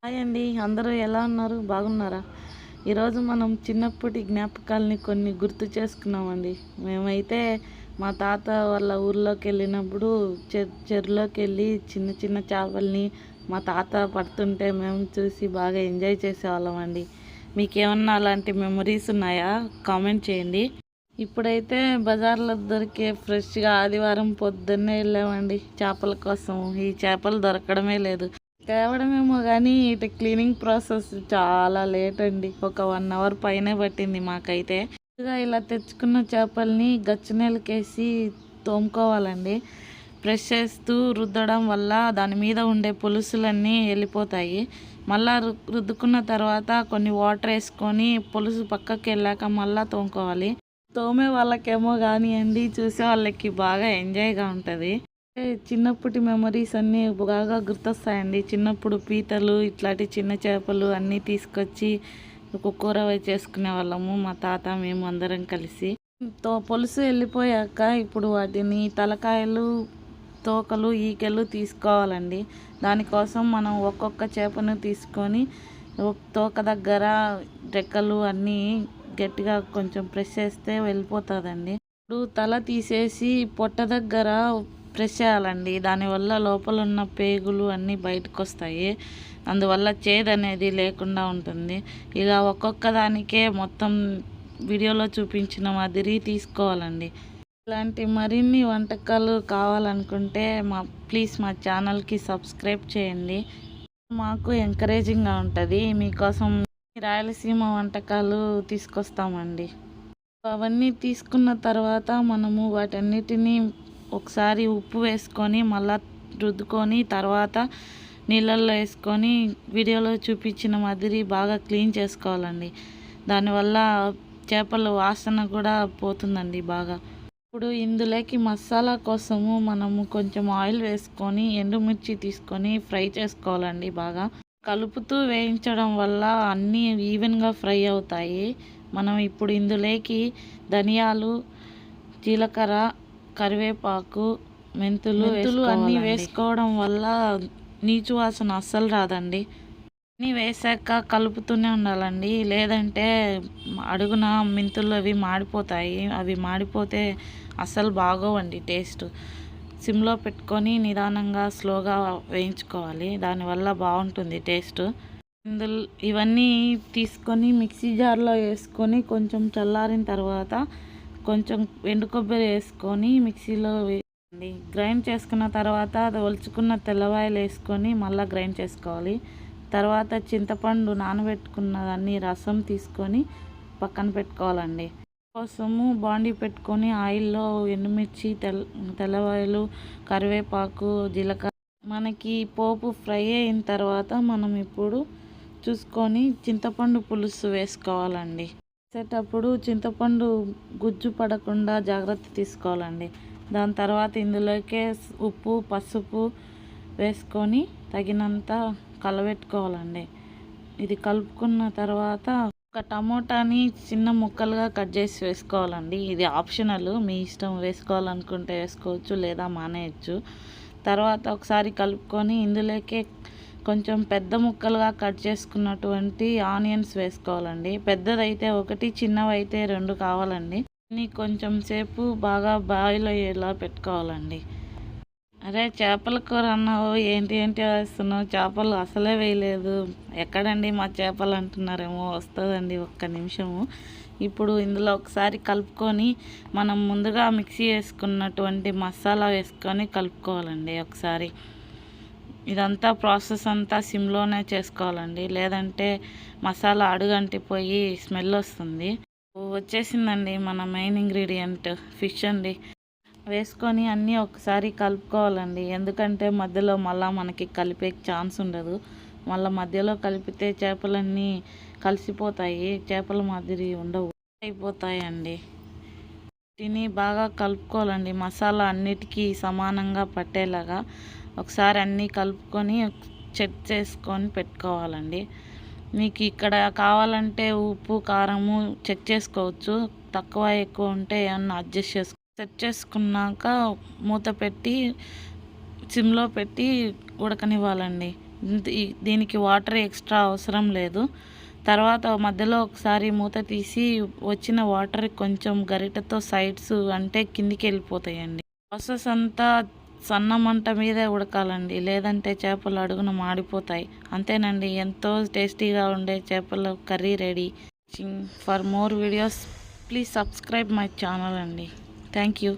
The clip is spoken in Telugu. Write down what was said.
హాయ్ అండి. అందరూ ఎలా ఉన్నారు? బాగున్నారా? ఈరోజు మనం చిన్నప్పటి జ్ఞాపకాలని కొన్ని గుర్తు చేసుకున్నామండి. మేమైతే మా తాత వాళ్ళ ఊర్లోకి వెళ్ళినప్పుడు చెరువులోకి వెళ్ళి చిన్న చిన్న చేపల్ని మా తాత పడుతుంటే మేము చూసి బాగా ఎంజాయ్ చేసేవాళ్ళం అండి. మీకేమన్నా అలాంటి మెమరీస్ ఉన్నాయా? కామెంట్ చేయండి. ఇప్పుడైతే బజార్లో దొరికే ఫ్రెష్గా ఆదివారం పొద్దున్నే వెళ్ళామండి చేపల కోసం. ఈ చేపలు దొరకడమే లేదు. తేవడమేమో కానీ ఇటు క్లీనింగ్ ప్రాసెస్ చాలా లేట్ అండి. ఒక 1 అవర్ పైనే పట్టింది మాకైతే. ఇలా తెచ్చుకున్న చేపల్ని గచ్చినెలకేసి తోముకోవాలండి. ప్రెస్ చేస్తూ రుద్దడం వల్ల దాని మీద ఉండే పులుసులన్నీ వెళ్ళిపోతాయి. మళ్ళా రుద్దుకున్న తర్వాత కొన్ని వాటర్ వేసుకొని పులుసు పక్కకి వెళ్ళాక మళ్ళీ తోముకోవాలి. తోమే వాళ్ళకేమో కానివ్వండి, చూసే వాళ్ళకి బాగా ఎంజాయ్గా ఉంటుంది. చిన్నప్పటి మెమరీస్ అన్నీ బాగా గుర్తొస్తాయండి. చిన్నప్పుడు పీతలు ఇట్లాంటి చిన్న చేపలు అన్నీ తీసుకొచ్చి కూర చేసుకునే వాళ్ళము మా తాత మేము అందరం కలిసి. పులుసు వెళ్ళిపోయాక ఇప్పుడు వాటిని తలకాయలు, తోకలు, ఈకెలు తీసుకోవాలండి. దానికోసం మనం ఒక్కొక్క చేపను తీసుకొని తోక దగ్గర రెక్కలు అన్నీ గట్టిగా కొంచెం ప్రెస్ చేస్తే వెళ్ళిపోతుందండి. ఇప్పుడు తల తీసేసి పొట్ట దగ్గర ప్రెస్ చేయాలండి. దానివల్ల లోపల ఉన్న పేగులు అన్నీ బయటకు వస్తాయి. అందువల్ల చేదు అనేది లేకుండా ఉంటుంది. ఇలా ఒక్కొక్క దానికే మొత్తం వీడియోలో చూపించిన మాదిరి తీసుకోవాలండి. ఇలాంటి మరిన్ని వంటకాలు కావాలనుకుంటే ప్లీజ్ మా ఛానల్కి సబ్స్క్రైబ్ చేయండి. మాకు ఎంకరేజింగ్గా ఉంటుంది. మీకోసం రాయలసీమ వంటకాలు తీసుకొస్తామండి. అవన్నీ తీసుకున్న తర్వాత మనము వాటన్నిటినీ ఒకసారి ఉప్పు వేసుకొని మళ్ళా రుద్దుకొని తర్వాత నీళ్ళల్లో వేసుకొని వీడియోలో చూపించిన మాదిరి బాగా క్లీన్ చేసుకోవాలండి. దానివల్ల చేపల వాసన కూడా పోతుందండి బాగా. ఇప్పుడు ఇందులోకి మసాలా కోసము మనము కొంచెం ఆయిల్ వేసుకొని ఎండుమిర్చి తీసుకొని ఫ్రై చేసుకోవాలండి. బాగా కలుపుతూ వేయించడం వల్ల అన్నీ ఈవెన్గా ఫ్రై అవుతాయి. మనం ఇప్పుడు ఇందులోకి ధనియాలు, జీలకర్ర, కరివేపాకు, మెంతులు అన్నీ వేసుకోవడం వల్ల నీచు వాసన అస్సలు రాదండి. అన్నీ వేసాక కలుపుతూనే ఉండాలండి. లేదంటే అడుగున మెంతులు అవి మాడిపోతాయి. అవి మాడిపోతే అస్సలు బాగోవండి టేస్ట్. సిమ్లో పెట్టుకొని నిదానంగా స్లోగా వేయించుకోవాలి. దానివల్ల బాగుంటుంది టేస్ట్. ఇవన్నీ తీసుకొని మిక్సీ జార్లో వేసుకొని కొంచెం చల్లారిన తర్వాత కొంచెం ఎండు కొబ్బరి వేసుకొని మిక్సీలో వేయండి. గ్రైండ్ చేసుకున్న తర్వాత అది ఒలుచుకున్న తెల్లవాయలు వేసుకొని మళ్ళీ గ్రైండ్ చేసుకోవాలి. తర్వాత చింతపండు నానబెట్టుకున్న దాన్ని రసం తీసుకొని పక్కన పెట్టుకోవాలండి. కోసము బాండీ పెట్టుకొని ఆయిల్లో ఎండుమిర్చి, తెల్లవాయలు, కరివేపాకు, జీలకర్ర మనకి పోపు ఫ్రై అయిన తర్వాత మనం ఇప్పుడు చూసుకొని చింతపండు పులుసు వేసుకోవాలండి. వేసేటప్పుడు చింతపండు గుజ్జు పడకుండా జాగ్రత్త తీసుకోవాలండి. దాని తర్వాత ఇందులోకే ఉప్పు, పసుపు వేసుకొని తగినంత కలబెట్టుకోవాలండి. ఇది కలుపుకున్న తర్వాత ఒక టమోటాని చిన్న ముక్కలుగా కట్ చేసి వేసుకోవాలండి. ఇది ఆప్షనల్, మీ ఇష్టం. వేసుకోవాలనుకుంటే వేసుకోవచ్చు, లేదా మానేయచ్చు. తర్వాత ఒకసారి కలుపుకొని ఇందులోకే కొంచెం పెద్ద ముక్కలుగా కట్ చేసుకున్నటువంటి ఆనియన్స్ వేసుకోవాలండి. పెద్దదైతే 1, చిన్నవైతే 2 కావాలండి. కొంచెం సేపు బాగా బాయిల్ అయ్యేలా పెట్టుకోవాలండి. అరే చేపల కూర అన్నావు, ఏంటి వేస్తున్నావు? చేపలు అసలే వేయలేదు. ఎక్కడండి మా చేపలు అంటున్నారేమో. వస్తుందండి, ఒక్క నిమిషము. ఇప్పుడు ఇందులో ఒకసారి కలుపుకొని మనం ముందుగా మిక్సీ వేసుకున్నటువంటి మసాలా వేసుకొని కలుపుకోవాలండి ఒకసారి. ఇదంతా ప్రాసెస్ అంతా సిమ్లోనే చేసుకోవాలండి. లేదంటే మసాలా అడుగంటిపోయి స్మెల్ వస్తుంది. వచ్చేసిందండి మన మెయిన్ ఇంగ్రీడియంట్ ఫిష్ అండి. వేసుకొని అన్నీ ఒకసారి కలుపుకోవాలండి. ఎందుకంటే మధ్యలో మళ్ళీ మనకి కలిపే ఛాన్స్ ఉండదు. మళ్ళీ మధ్యలో కలిపితే చేపలన్నీ కలిసిపోతాయి, చేపల మాదిరి ఉండవు, అయిపోతాయండి. వీటిని బాగా కలుపుకోవాలండి. మసాలా అన్నిటికీ సమానంగా పట్టేలాగా ఒకసారి అన్నీ కలుపుకొని చెక్ చేసుకొని పెట్టుకోవాలండి. మీకు ఇక్కడ కావాలంటే ఉప్పు, కారము చెక్ చేసుకోవచ్చు. తక్కువ ఎక్కువ ఉంటే ఏమన్నా అడ్జస్ట్ సెట్ చేసుకున్నాక మూత పెట్టి సిమ్లో పెట్టి ఉడకనివ్వాలండి. దీనికి వాటర్ ఎక్స్ట్రా అవసరం లేదు. తర్వాత మధ్యలో ఒకసారి మూత తీసి వచ్చిన వాటర్ కొంచెం గరిటెతో సైడ్స్ అంటే కిందికి వెళ్ళిపోతాయండి. ప్రాసెస్ అంతా సన్న మంట మీదే ఉడకాలండి, లేదంటే చేపలు అడుగున మాడిపోతాయి. అంతేనండి, ఎంతో టేస్టీగా ఉండే చేపల curry ready. For more videos please subscribe my channel అండి. Thank you.